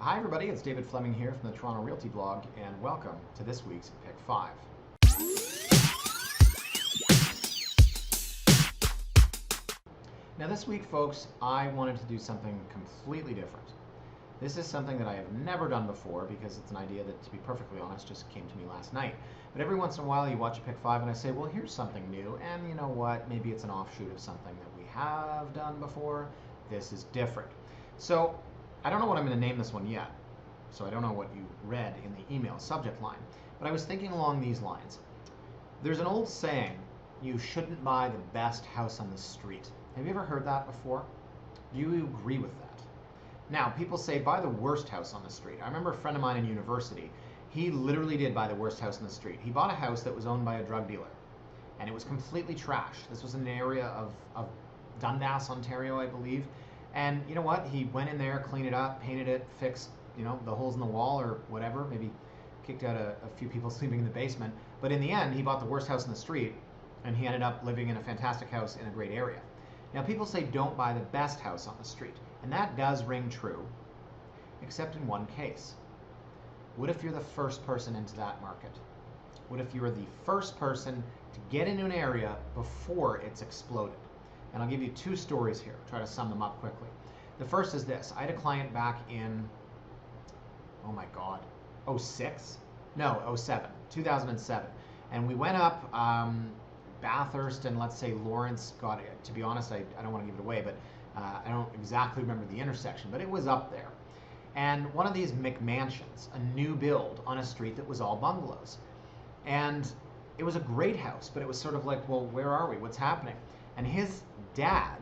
Hi everybody, it's David Fleming here from the Toronto Realty blog, and welcome to this week's Pick 5. Now this week, folks, I wanted to do something completely different. This is something that I have never done before because it's an idea that, to be perfectly honest, just came to me last night. But every once in a while you watch a Pick 5 and I say, well, here's something new, and you know what, maybe it's an offshoot of something that we have done before. This is different. So I don't know what I'm going to name this one yet, so I don't know what you read in the email subject line, but I was thinking along these lines. There's an old saying, you shouldn't buy the best house on the street. Have you ever heard that before? Do you agree with that? Now, people say buy the worst house on the street. I remember a friend of mine in university, he literally did buy the worst house on the street. He bought a house that was owned by a drug dealer, and it was completely trashed. This was in an area of Dundas, Ontario, I believe. And you know what? He went in there, cleaned it up, painted it, fixed, the holes in the wall or whatever. Maybe kicked out a few people sleeping in the basement. But in the end, he bought the worst house in the street, and he ended up living in a fantastic house in a great area. Now, people say don't buy the best house on the street, and that does ring true, except in one case. What if you're the first person into that market? What if you were the first person to get into an area before it's exploded? And I'll give you two stories here, try to sum them up quickly. The first is this. I had a client back in, oh my God, 06? No, 07, 2007. And we went up Bathurst and let's say Lawrence, God, to be honest, I don't want to give it away, but I don't exactly remember the intersection, but it was up there. And one of these McMansions, a new build on a street that was all bungalows. And it was a great house, but it was sort of like, well, where are we? What's happening? And his dad,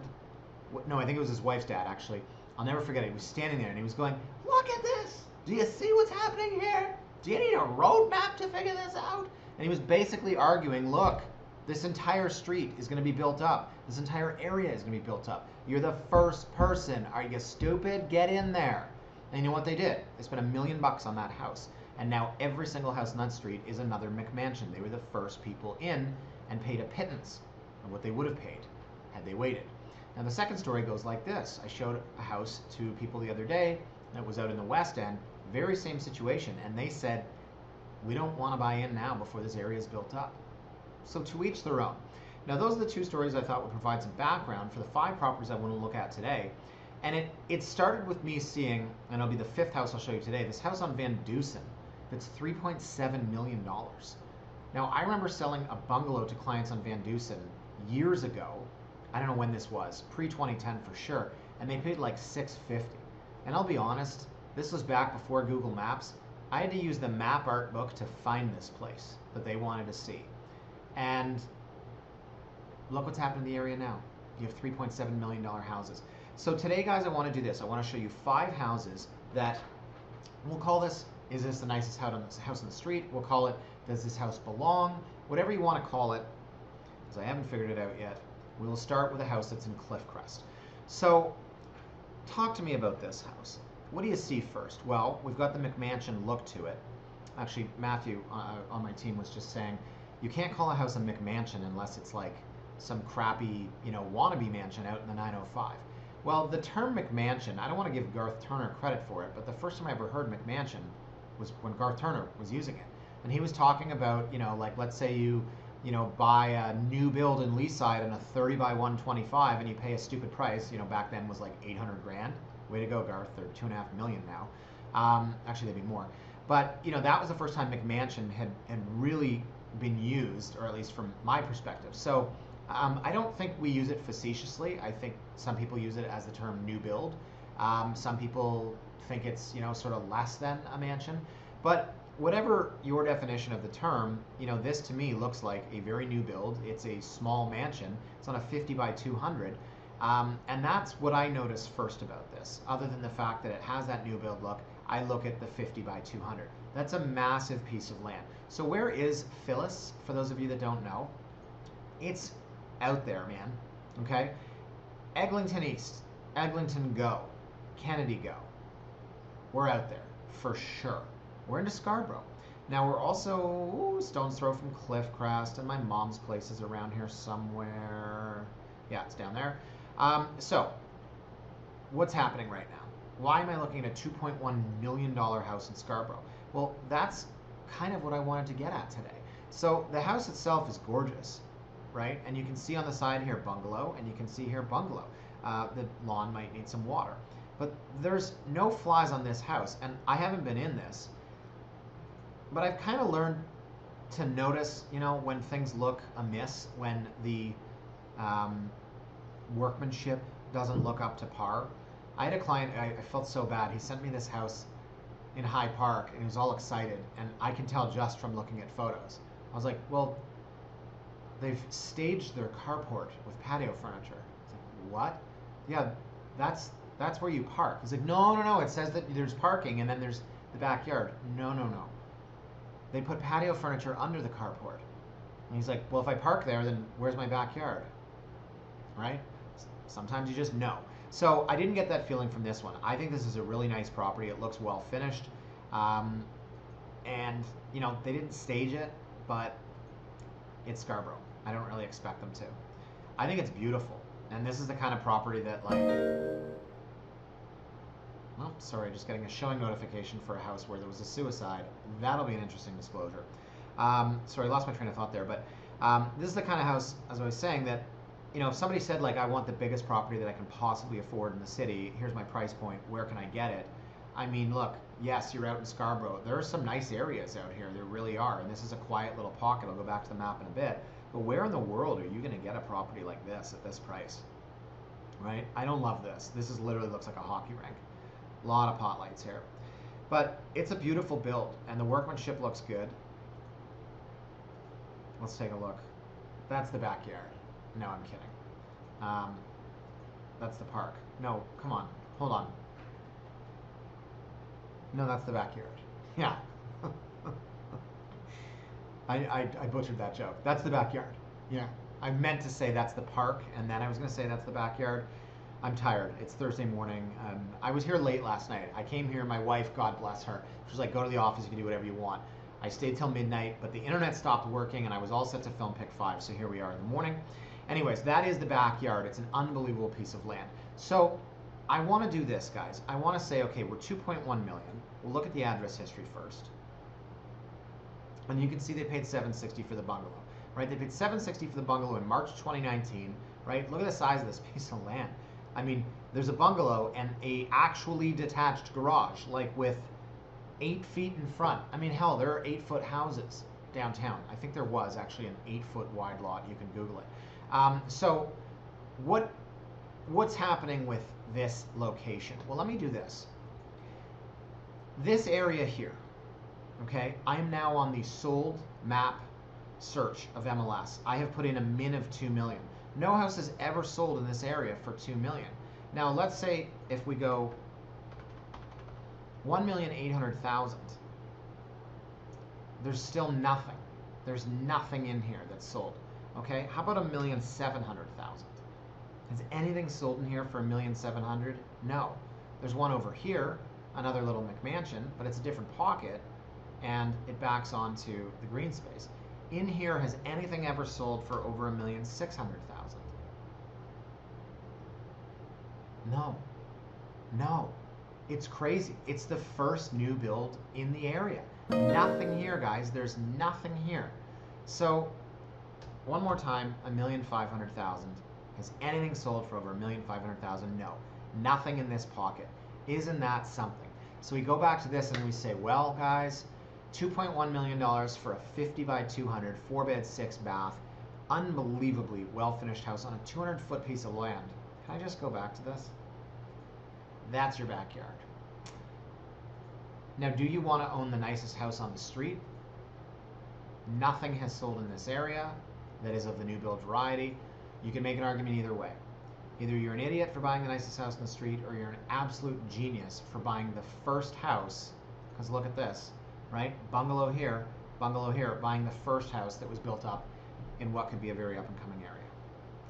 no, I think it was his wife's dad, actually. I'll never forget it. He was standing there and he was going, look at this. Do you see what's happening here? Do you need a roadmap to figure this out? And he was basically arguing, look, this entire street is going to be built up. This entire area is going to be built up. You're the first person. Are you stupid? Get in there. And you know what they did? They spent $1 million on that house. And now every single house on that street is another McMansion. They were the first people in and paid a pittance of what they would have paid had they waited. Now the second story goes like this. I showed a house to people the other day that was out in the West End, very same situation, and they said, we don't want to buy in now before this area is built up. So to each their own. Now those are the two stories I thought would provide some background for the 5 properties I want to look at today. And it started with me seeing, and it'll be the 5th house I'll show you today, this house on Van Dusen that's $3.7 million. Now I remember selling a bungalow to clients on Van Dusen years ago. I don't know when this was, pre-2010 for sure, and they paid like $650. And I'll be honest, this was back before Google Maps. I had to use the map art book to find this place that they wanted to see. And look what's happened in the area now. You have $3.7 million houses. So today, guys, I want to do this. I want to show you 5 houses that, we'll call this, is this the nicest house on the street? We'll call it, does this house belong? Whatever you want to call it, because I haven't figured it out yet. We will start with a house that's in Cliffcrest. So talk to me about this house. What do you see first? Well, we've got the McMansion look to it. Actually, Matthew on my team was just saying, you can't call a house a McMansion unless it's like some crappy, wannabe mansion out in the 905. Well, the term McMansion, I don't want to give Garth Turner credit for it, but the first time I ever heard McMansion was when Garth Turner was using it. And he was talking about, like let's say you buy a new build in Leaside on a 30 by 125 and you pay a stupid price, back then was like 800 grand. Way to go, Garth. They're $2.5 million now. Actually, they'd be more. But, that was the first time McMansion had really been used, or at least from my perspective. So I don't think we use it facetiously. I think some people use it as the term new build. Some people think it's, sort of less than a mansion. But whatever your definition of the term, this to me looks like a very new build. It's a small mansion. It's on a 50 by 200. And that's what I notice first about this. Other than the fact that it has that new build look, I look at the 50 by 200. That's a massive piece of land. So where is Phyllis, for those of you that don't know? It's out there, man, okay? Eglinton East, Eglinton go, Kennedy go. We're out there, for sure. We're into Scarborough. Now we're also stone's throw from Cliffcrest, and my mom's place is around here somewhere. Yeah, it's down there. So, what's happening right now? Why am I looking at a $2.1 million house in Scarborough? Well, that's kind of what I wanted to get at today. So the house itself is gorgeous, right? And you can see on the side here bungalow, and you can see here bungalow. The lawn might need some water. But there's no flies on this house, and I haven't been in this, but I've kind of learned to notice, when things look amiss, when the workmanship doesn't look up to par. I had a client, I felt so bad. He sent me this house in High Park, and he was all excited, and I can tell just from looking at photos. I was like, well, they've staged their carport with patio furniture. It's like, what? Yeah, that's where you park. He's like, no, it says that there's parking, and then there's the backyard. No. They put patio furniture under the carport. And he's like, well, if I park there, then where's my backyard? Right? Sometimes you just know. So I didn't get that feeling from this one. I think this is a really nice property. It looks well finished. And, they didn't stage it, but it's Scarborough. I don't really expect them to. I think it's beautiful. And this is the kind of property that, just getting a showing notification for a house where there was a suicide. That'll be an interesting disclosure. Sorry, I lost my train of thought there. But this is the kind of house, as I was saying, that, if somebody said, I want the biggest property that I can possibly afford in the city, here's my price point, where can I get it? I mean, look, yes, you're out in Scarborough. There are some nice areas out here. There really are. And this is a quiet little pocket. I'll go back to the map in a bit. But where in the world are you going to get a property like this at this price? Right? I don't love this. This literally looks like a hockey rink. A lot of pot lights here. But it's a beautiful build, and the workmanship looks good. Let's take a look. That's the backyard. No, I'm kidding. That's the park. No, come on. Hold on. No, that's the backyard. Yeah. I butchered that joke. That's the backyard. Yeah. I meant to say that's the park, and then I was going to say that's the backyard. I'm tired. It's Thursday morning. I was here late last night. I came here, my wife, God bless her, she was like, go to the office, you can do whatever you want. I stayed till midnight, but the internet stopped working, and I was all set to film pick 5, so here we are in the morning. Anyways, that is the backyard. It's an unbelievable piece of land. So I want to do this, guys. I want to say, okay, we're 2.1 million. We'll look at the address history first. And you can see they paid $760 for the bungalow, right? They paid $760 for the bungalow in March 2019, right? Look at the size of this piece of land. I mean, there's a bungalow and a actually detached garage, with 8 feet in front. I mean, hell, there are 8-foot houses downtown. I think there was actually an 8-foot wide lot. You can Google it. So what's happening with this location? Well, let me do this. This area here, okay, I am now on the sold map search of MLS. I have put in a min of 2 million. No house has ever sold in this area for 2 million. Now, let's say if we go 1,800,000, there's still nothing. There's nothing in here that's sold. Okay, how about 1,700,000? Has anything sold in here for 1,700,000? No. There's one over here, another little McMansion, but it's a different pocket, and it backs onto the green space. In here, has anything ever sold for over 1,600,000? No. It's crazy. It's the first new build in the area. Nothing here, guys. There's nothing here. So, one more time, 1,500,000. Has anything sold for over 1,500,000? No. Nothing in this pocket. Isn't that something? So we go back to this and we say, well, guys, $2.1 million for a 50 by 200, 4-bed, 6-bath, unbelievably well-finished house on a 200-foot piece of land. Can I just go back to this? That's your backyard. Now, do you want to own the nicest house on the street? Nothing has sold in this area that is of the new build variety. You can make an argument either way. Either you're an idiot for buying the nicest house on the street, or you're an absolute genius for buying the first house, because look at this, right? Bungalow here, buying the first house that was built up in what could be a very up-and-coming area.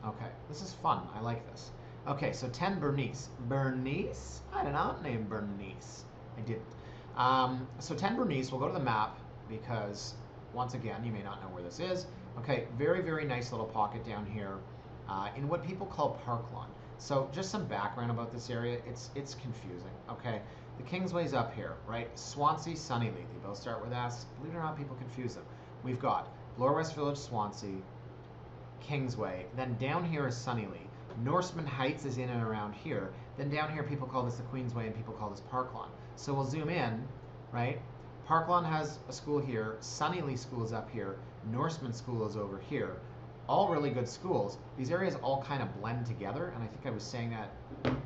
Okay, this is fun. I like this. Okay, so 10 Bernice. Bernice? I did not name Bernice. I didn't. So 10 Bernice, we'll go to the map because, once again, you may not know where this is. Okay, very, very nice little pocket down here in what people call Park Lawn. So just some background about this area. It's confusing. Okay, the Kingsway's up here, right? Swansea, Sunnylee. They both start with S. Believe it or not, people confuse them. We've got Lower West Village, Swansea, Kingsway. Then down here is Sunnylee. Norseman Heights is in and around here. Then down here, people call this the Queensway and people call this Parklawn. So we'll zoom in, right? Parklawn has a school here. Sunnylee School is up here. Norseman School is over here. All really good schools. These areas all kind of blend together, and I think I was saying that,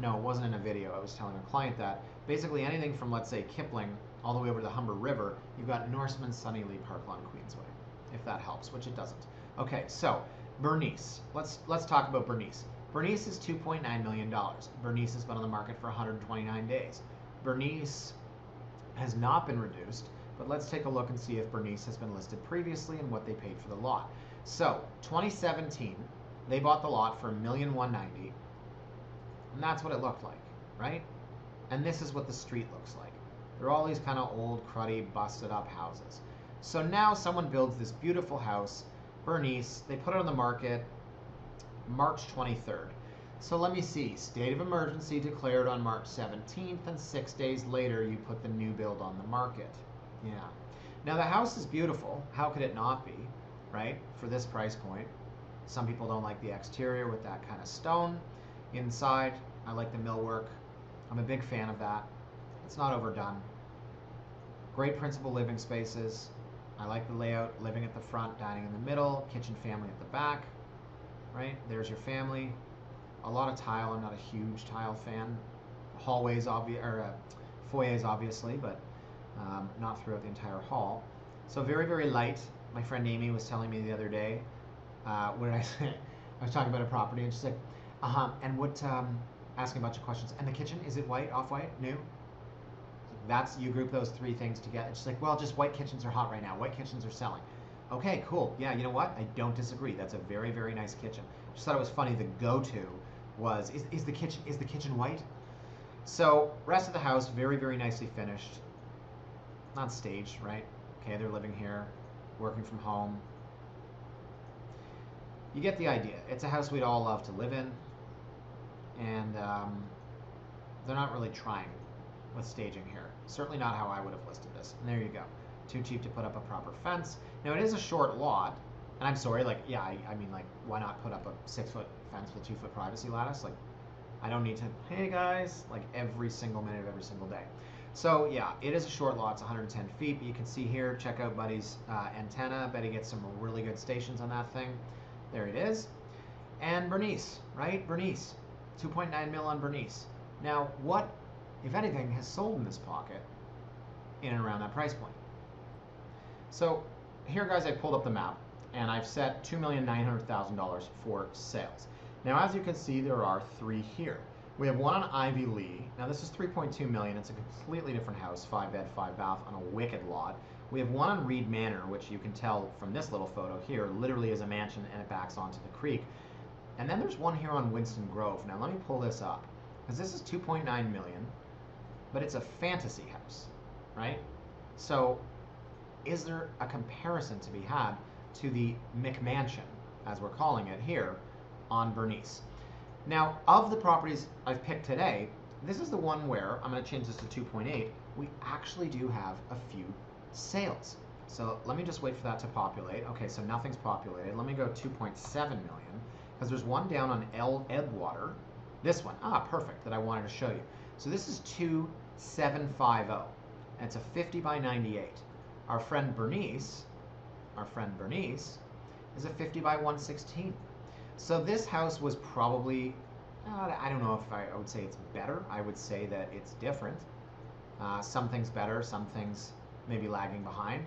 no, it wasn't in a video. I was telling a client that basically anything from, let's say, Kipling all the way over to the Humber River, you've got Norseman, Sunnylee, Parklawn, Queensway, if that helps, which it doesn't. Okay, so Bernice. Let's talk about Bernice. Bernice is $2.9 million. Bernice has been on the market for 129 days. Bernice has not been reduced, but let's take a look and see if Bernice has been listed previously and what they paid for the lot. So 2017, they bought the lot for $1,190,000, and that's what it looked like, right? And this is what the street looks like. They're all these kind of old, cruddy, busted up houses. So now someone builds this beautiful house, Bernice. They put it on the market March 23rd. So let me see, state of emergency declared on March 17th, and 6 days later you put the new build on the market. Yeah. Now the house is beautiful. How could it not be, right? For this price point. Some people don't like the exterior with that kind of stone. Inside, I like the millwork. I'm a big fan of that. It's not overdone. Great principal living spaces. I like the layout, living at the front, dining in the middle, kitchen family at the back, right? There's your family. A lot of tile. I'm not a huge tile fan. Hallways, foyers obviously, but not throughout the entire hall. So very, very light. My friend Amy was telling me the other day, what did I say? I was talking about a property, and she's like, and what, asking a bunch of questions. And the kitchen, is it white, off-white, new? That's, you group those three things together. She's like, well, just white kitchens are hot right now. White kitchens are selling. Okay, cool. Yeah, you know what? I don't disagree. That's a very, very nice kitchen. Just thought it was funny. The go-to was, is the kitchen white? So rest of the house, very, very nicely finished. Not staged, right? Okay, they're living here, working from home. You get the idea. It's a house we'd all love to live in, and they're not really trying with staging here. Certainly not how I would have listed this. And there you go. Too cheap to put up a proper fence. Now it is a short lot, and I'm sorry, like, yeah, I mean, like, why not put up a 6-foot fence with a 2-foot privacy lattice? Like, I don't need to, hey guys, like every single minute of every single day. So yeah, it is a short lot. It's 110 feet, but you can see here, check out Buddy's antenna. Bet he gets some really good stations on that thing. There it is. And Bernice, right? Bernice, 2.9 mil on Bernice. Now, what, if anything, has sold in this pocket in and around that price point? So here, guys, I pulled up the map, and I've set $2,900,000 for sales. Now, as you can see, there are three here. We have one on Ivy Lee. Now, this is $3.2 million. It's a completely different house, 5-bed, 5-bath on a wicked lot. We have one on Reed Manor, which you can tell from this little photo here, literally is a mansion, and it backs onto the creek. And then there's one here on Winston Grove. Now, let me pull this up, because this is $2.9 million, but it's a fantasy house, right? So is there a comparison to be had to the McMansion, as we're calling it here, on Bernice? Now, of the properties I've picked today, this is the one where, I'm going to change this to 2.8, we actually do have a few sales. So let me just wait for that to populate. Okay, so nothing's populated. Let me go 2.7 million, because there's one down on Edgewater. This one, perfect, that I wanted to show you. So this is 2750, and it's a 50 by 98. Our friend Bernice is a 50 by 116. So this house was probably, I don't know if I would say it's better. I would say that it's different. Some things better, some things maybe lagging behind,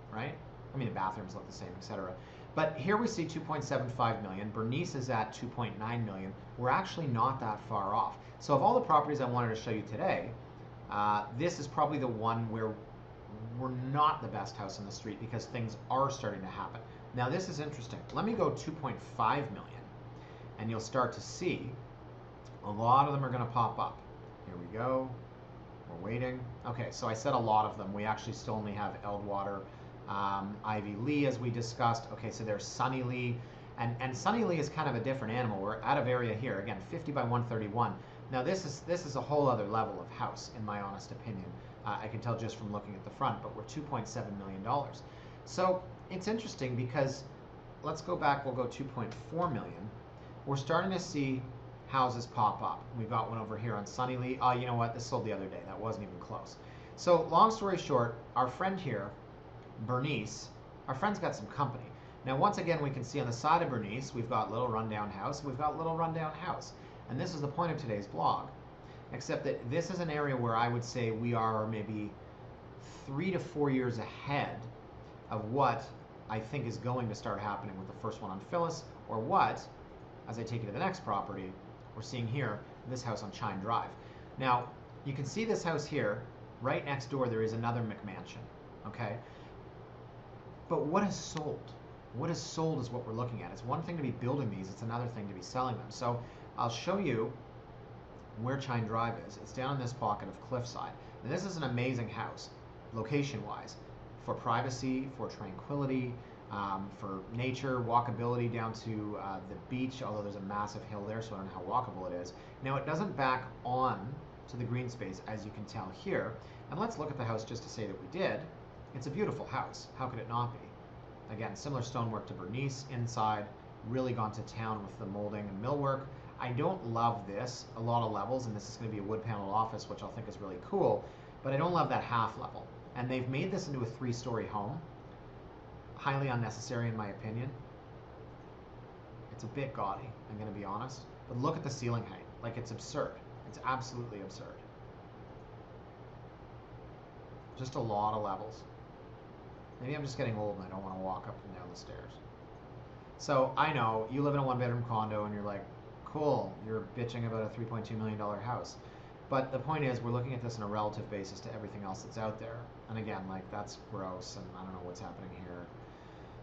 right? I mean, the bathrooms look the same, etc. But here we see 2.75 million. Bernice is at 2.9 million. We're actually not that far off. So of all the properties I wanted to show you today, this is probably the one where we're not the best house on the street, because things are starting to happen. Now this is interesting. Let me go 2.5 million, and you'll start to see a lot of them are going to pop up. Here we go. We're waiting. Okay, so I said a lot of them. We actually still only have Edgewater, Ivy Lee, as we discussed. Okay, so there's Sunnylee. And Sunny Lee is kind of a different animal. We're out of area here. Again, 50 by 131. Now this is a whole other level of house, in my honest opinion. I can tell just from looking at the front, but we're $2.7 million. So it's interesting because let's go back, we'll go 2.4 million. We're starting to see houses pop up. We've got one over here on Sunny Lee. Oh, you know what? This sold the other day. That wasn't even close. So long story short, our friend here, Bernice, our friend's got some company. Now, once again, we can see on the side of Bernice, we've got little rundown house, we've got little rundown house. And this is the point of today's blog, except that this is an area where I would say we are maybe 3 to 4 years ahead of what I think is going to start happening with the first one on Phyllis, or what, as I take you to the next property, we're seeing here, this house on Chine Drive. Now, you can see this house here, right next door there is another McMansion, okay? But what is sold? What is sold is what we're looking at. It's one thing to be building these, it's another thing to be selling them. So I'll show you where Chine Drive is. It's down in this pocket of Cliffside. And this is an amazing house, location-wise, for privacy, for tranquility, for nature, walkability down to the beach, although there's a massive hill there, so I don't know how walkable it is. Now, it doesn't back on to the green space, as you can tell here. And let's look at the house just to say that we did. It's a beautiful house. How could it not be? Again, similar stonework to Bernice inside, really gone to town with the molding and millwork. I don't love this, a lot of levels, and this is going to be a wood panel office, which I'll think is really cool, but I don't love that half level. And they've made this into a 3-story home. Highly unnecessary in my opinion. It's a bit gaudy, I'm going to be honest. But look at the ceiling height. Like, it's absurd. It's absolutely absurd. Just a lot of levels. Maybe I'm just getting old and I don't want to walk up and down the stairs. So I know you live in a 1-bedroom condo and you're like, cool, you're bitching about a $3.2 million house. But the point is, we're looking at this on a relative basis to everything else that's out there. And again, like, that's gross, and I don't know what's happening here.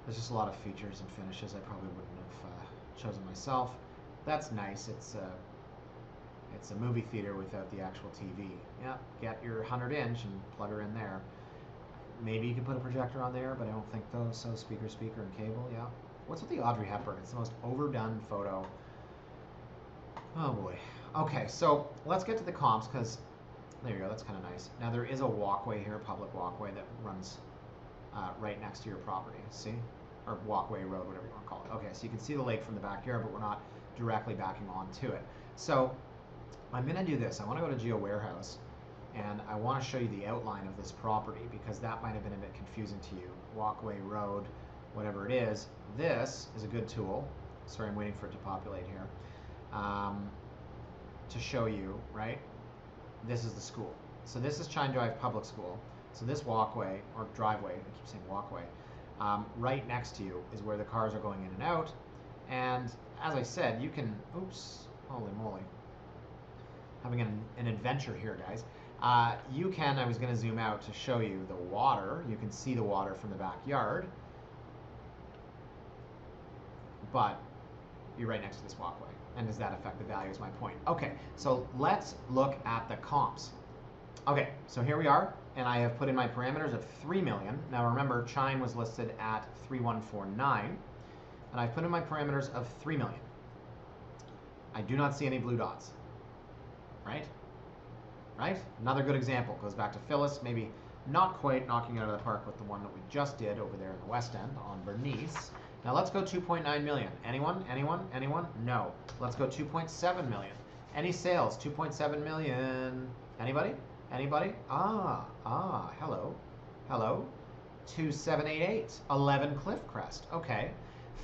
There's just a lot of features and finishes I probably wouldn't have chosen myself. That's nice. It's a movie theater without the actual TV. Yeah, get your 100-inch and plug her in there. Maybe you could put a projector on there, but I don't think those. So speaker, and cable, yeah. What's with the Audrey Hepburn? It's the most overdone photo. Oh boy. Okay, so let's get to the comps, because there you go, that's kind of nice. Now there is a walkway here, a public walkway that runs right next to your property, see? Or walkway, road, whatever you want to call it. Okay, so you can see the lake from the backyard, but we're not directly backing onto it. So I'm going to do this. I want to go to Geo Warehouse, and I want to show you the outline of this property, because that might have been a bit confusing to you. Walkway, road, whatever it is. This is a good tool. Sorry, I'm waiting for it to populate here. To show you, right? This is the school. So this is Chine Drive Public School. So this walkway, or driveway, I keep saying walkway, right next to you is where the cars are going in and out. And as I said, you can, oops, holy moly, having an adventure here, guys. You can, I was going to zoom out to show you the water. You can see the water from the backyard, but you're right next to this walkway. And does that affect the value is my point. Okay, so let's look at the comps. Okay, so here we are, and I have put in my parameters of 3 million. Now remember, Chine was listed at 3149, and I've put in my parameters of 3 million. I do not see any blue dots, right? Right? Another good example goes back to Phyllis, maybe not quite knocking it out of the park with the one that we just did over there in the West End on Bernice. Now let's go 2.9 million. Anyone? Anyone? Anyone? No. Let's go 2.7 million. Any sales? 2.7 million. Anybody? Anybody? Hello. Hello. 2788. 11 Cliffcrest. Okay.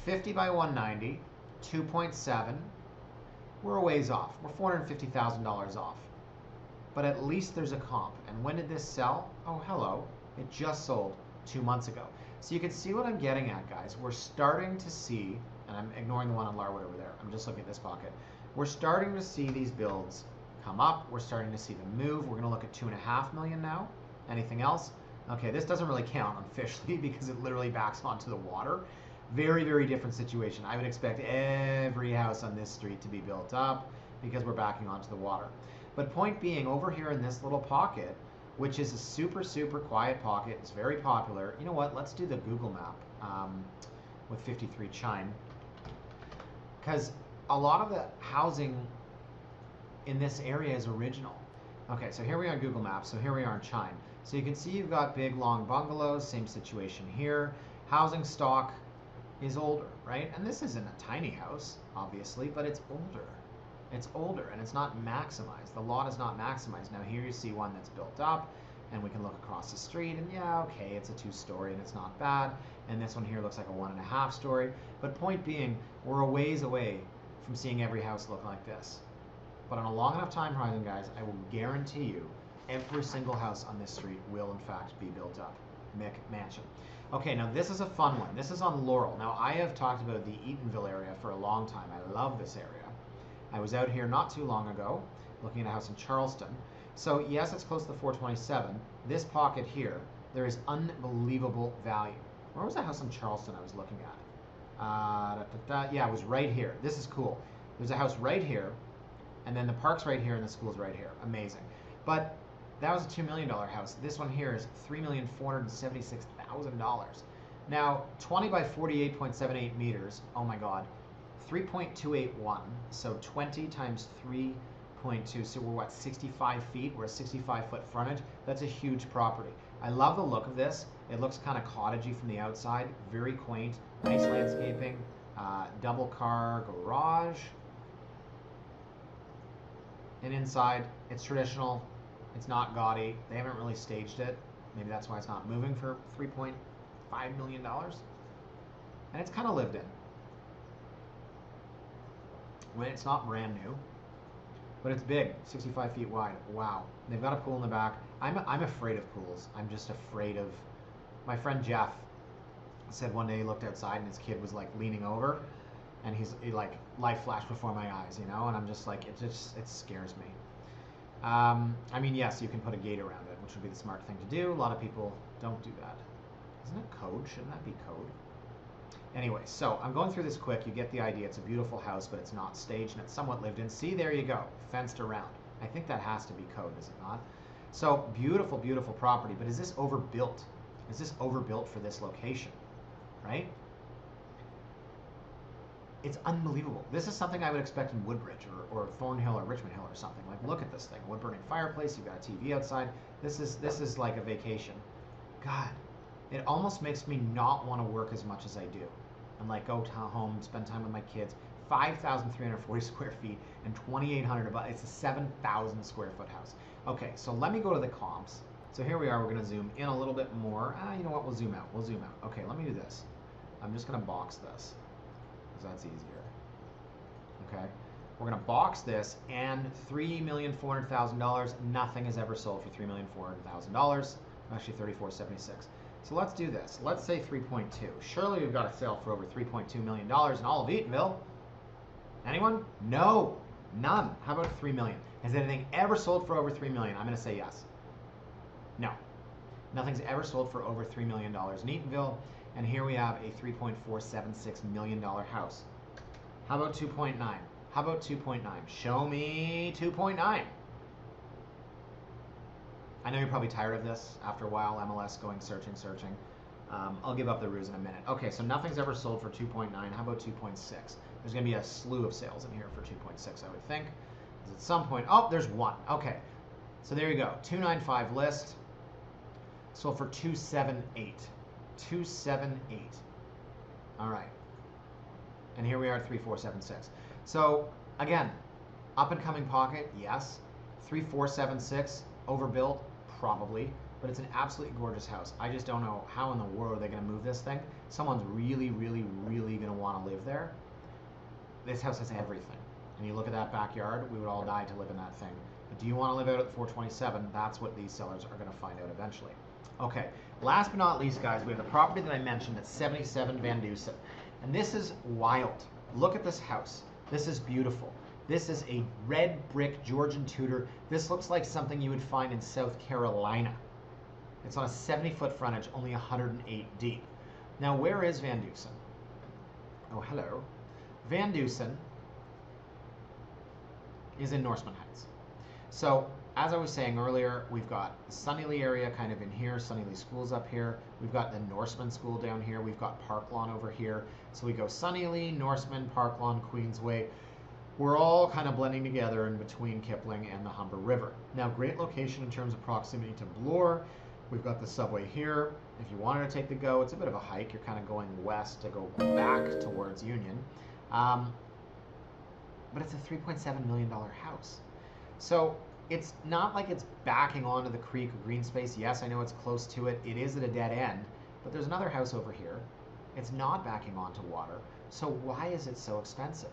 50 by 190. 2.7. We're a ways off. We're $450,000 off. But at least there's a comp. And when did this sell? Oh, hello. It just sold 2 months ago. So you can see what I'm getting at, guys. We're starting to see, and I'm ignoring the one on Larwood over there. I'm just looking at this pocket. We're starting to see these builds come up. We're starting to see them move. We're going to look at 2.5 million now. Anything else? Okay, this doesn't really count officially because it literally backs onto the water. Very, very different situation. I would expect every house on this street to be built up because we're backing onto the water. But point being, over here in this little pocket, which is a super, super quiet pocket, it's very popular. You know what? Let's do the Google map with 53 Chine. because a lot of the housing in this area is original. Okay, so here we are on Google Maps. So here we are in Chine. So you can see you've got big, long bungalows. Same situation here. Housing stock is older, right? And this isn't a tiny house, obviously, but it's older. It's older, and it's not maximized. The lot is not maximized. Now here you see one that's built up, and we can look across the street, and yeah, okay, it's a 2-story, and it's not bad. And this one here looks like a 1.5-story. But point being, we're a ways away from seeing every house look like this. But on a long enough time horizon, guys, I will guarantee you every single house on this street will, in fact, be built up. McMansion. Okay, now this is a fun one. This is on Laurel. Now, I have talked about the Eatonville area for a long time. I love this area. I was out here not too long ago looking at a house in Charleston. So, yes, it's close to the 427. This pocket here, there is unbelievable value. Where was the house in Charleston I was looking at? Yeah, it was right here. This is cool. There's a house right here, and then the park's right here, and the school's right here. Amazing. But that was a $2 million house. This one here is $3,476,000. Now, 20 by 48.78 meters, oh my God, 3.281, so 20 times 3.2, so we're what, 65 feet? We're a 65-foot frontage. That's a huge property. I love the look of this. It looks kind of cottagey from the outside, very quaint, nice landscaping, double car garage. And inside, it's traditional. It's not gaudy. They haven't really staged it. Maybe that's why it's not moving for $3.5 million. And it's kind of lived in. When it's not brand new, but it's big, 65 feet wide. Wow. They've got a pool in the back. I'm afraid of pools. I'm just afraid of. My friend Jeff said one day he looked outside and his kid was like leaning over, and he like life flashed before my eyes, you know, and I'm just like, it scares me. I mean, yes, you can put a gate around it, which would be the smart thing to do. A lot of people don't do that. Isn't it code? Shouldn't that be code? Anyway, so I'm going through this quick. You get the idea. It's a beautiful house, but it's not staged, and it's somewhat lived in. See, there you go, fenced around. I think that has to be code, is it not? So beautiful, beautiful property, but is this overbuilt? Is this overbuilt for this location, right? It's unbelievable. This is something I would expect in Woodbridge or Thornhill or Richmond Hill or something. Like, look at this thing. Wood burning fireplace. You've got a TV outside. This is like a vacation. God, it almost makes me not want to work as much as I do. And like go home, spend time with my kids. 5,340 square feet and 2,800 about. It's a 7,000 square foot house. Okay, so let me go to the comps. So here we are. We're going to zoom in a little bit more. You know what? We'll zoom out. We'll zoom out. Okay, let me do this. I'm just going to box this, because that's easier. Okay, we're going to box this, and $3,400,000. Nothing is ever sold for $3,400,000. Actually, $3,476. So let's do this. Let's say 3.2. Surely we've got a sale for over $3.2 million in all of Eatonville. Anyone? No, none. How about $3 million? Has anything ever sold for over $3 million? I'm going to say yes. No, nothing's ever sold for over $3 million in Eatonville. And here we have a $3.476 million house. How about 2.9? How about 2.9? Show me 2.9. I know you're probably tired of this after a while, MLS going searching. I'll give up the ruse in a minute. Okay, so nothing's ever sold for 2.9. How about 2.6? There's going to be a slew of sales in here for 2.6, I would think. Because at some point, oh, there's one. Okay, so there you go. 295 list. Sold for 278. 278. All right. And here we are at 3476. So again, up and coming pocket, yes. 3476, overbuilt, probably, but it's an absolutely gorgeous house. I just don't know how in the world are they going to move this thing. Someone's really, really, really going to want to live there. This house has everything. And you look at that backyard, we would all die to live in that thing. But do you want to live out at the 427? That's what these sellers are going to find out eventually. Okay, last but not least, guys, we have the property that I mentioned at 77 Van Dusen. And this is wild. Look at this house. This is beautiful. This is a red brick Georgian Tudor. This looks like something you would find in South Carolina. It's on a 70-foot frontage, only 108 deep. Now, where is Van Dusen? Oh, hello. Van Dusen is in Norseman Heights. So as I was saying earlier, we've got the Sunnylee area kind of in here, Sunnylee School's up here. We've got the Norseman School down here. We've got Park Lawn over here. So we go Sunnylee, Norseman, Park Lawn, Queensway. We're all kind of blending together in between Kipling and the Humber River. Now, great location in terms of proximity to Bloor. We've got the subway here. If you wanted to take the GO, it's a bit of a hike. You're kind of going west to go back towards Union. But it's a $3.7 million house. So it's not like it's backing onto the creek or green space. Yes, I know it's close to it. It is at a dead end, but there's another house over here. It's not backing onto water. So why is it so expensive?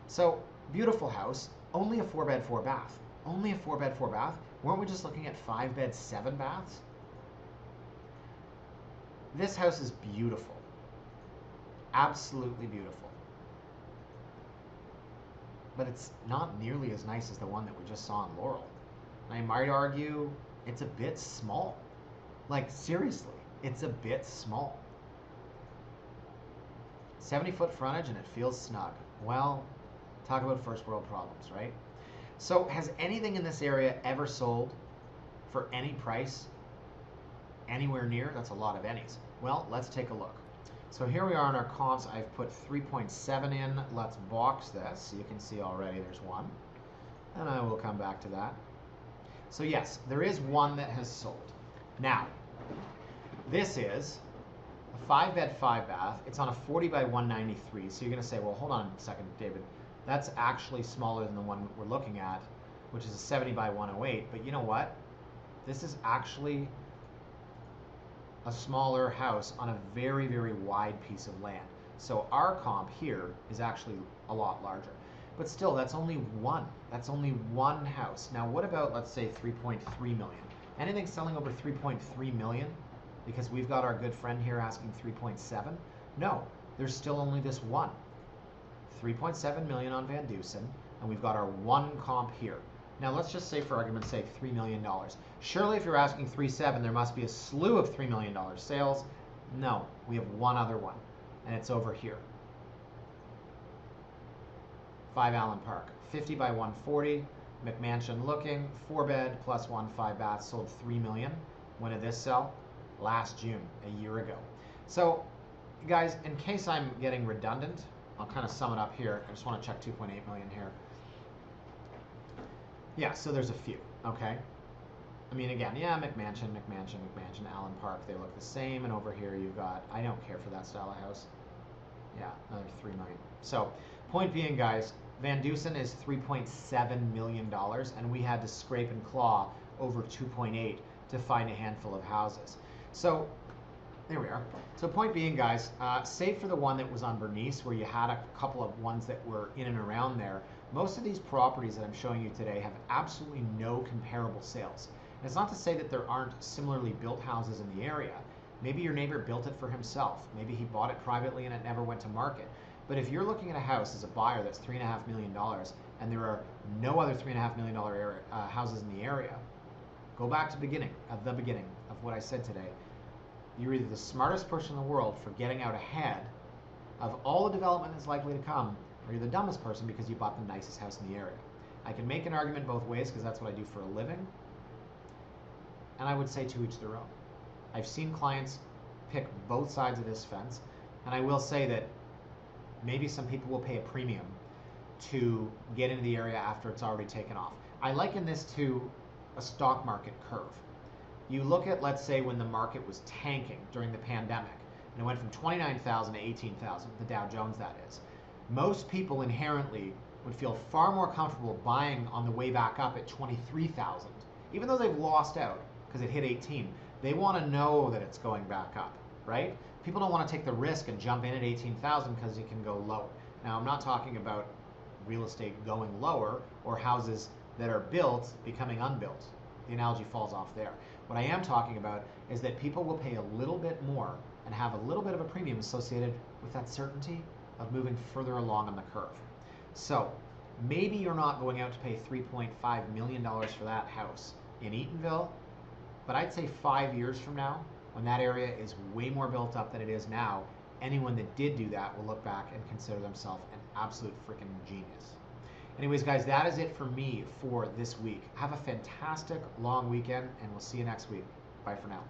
So beautiful house, only a 4-bed, 4-bath. Only a 4-bed, 4-bath. Weren't we just looking at 5-bed, 7 baths? This house is beautiful. Absolutely beautiful. But it's not nearly as nice as the one that we just saw in Laurel. I might argue it's a bit small. Like, seriously, it's a bit small. 70-foot frontage and it feels snug. Well, talk about first world problems, right? So has anything in this area ever sold for any price anywhere near? That's a lot of any's. Well, let's take a look. So here we are in our comps. I've put 3.7 in. Let's box this. So you can see already there's one. And I will come back to that. So yes, there is one that has sold. Now, this is a 5-bed, 5-bath. It's on a 40 by 193. So you're going to say, well, hold on a second, David. That's actually smaller than the one we're looking at, which is a 70 by 108. But you know what? This is actually a smaller house on a very, very wide piece of land. So our comp here is actually a lot larger. But still, that's only one. That's only one house. Now, what about, let's say, 3.3 million? Anything selling over 3.3 million? Because we've got our good friend here asking 3.7? No, there's still only this one. 3.7 million on Van Dusen, and we've got our one comp here. Now let's just say, for argument's sake, $3 million. Surely if you're asking 3.7, there must be a slew of $3 million sales. No, we have one other one, and it's over here. 5 Allen Park, 50 by 140, McMansion looking, 4-bed plus 1 5-bath, sold $3 million. When did this sell? Last June, a year ago. So guys, in case I'm getting redundant, I'll kind of sum it up here. I just want to check 2.8 million here. Yeah, so there's a few, okay? I mean, again, yeah, McMansion, Allen Park, they look the same. And over here you've got, I don't care for that style of house. Yeah, another 3 million. So, point being, guys, Van Dusen is $3.7 million, and we had to scrape and claw over 2.8 to find a handful of houses. So, there we are. So point being, guys, save for the one that was on Bernice, where you had a couple of ones that were in and around there, most of these properties that I'm showing you today have absolutely no comparable sales. And it's not to say that there aren't similarly built houses in the area. Maybe your neighbor built it for himself. Maybe he bought it privately and it never went to market. But if you're looking at a house as a buyer that's $3.5 million, and there are no other $3.5 million houses in the area, go back to the beginning of what I said today. You're either the smartest person in the world for getting out ahead of all the development that's likely to come, or you're the dumbest person because you bought the nicest house in the area. I can make an argument both ways because that's what I do for a living, and I would say to each their own. I've seen clients pick both sides of this fence, and I will say that maybe some people will pay a premium to get into the area after it's already taken off. I liken this to a stock market curve. You look at, let's say, when the market was tanking during the pandemic, and it went from 29,000 to 18,000, the Dow Jones that is. Most people inherently would feel far more comfortable buying on the way back up at 23,000, even though they've lost out because it hit 18. They want to know that it's going back up, right? People don't want to take the risk and jump in at 18,000 because it can go lower. Now, I'm not talking about real estate going lower or houses that are built becoming unbuilt. The analogy falls off there. What I am talking about is that people will pay a little bit more and have a little bit of a premium associated with that certainty of moving further along on the curve. So maybe you're not going out to pay $3.5 million for that house in Eatonville, but I'd say 5 years from now, when that area is way more built up than it is now, anyone that did do that will look back and consider themselves an absolute freaking genius. Anyways, guys, that is it for me for this week. Have a fantastic long weekend, and we'll see you next week. Bye for now.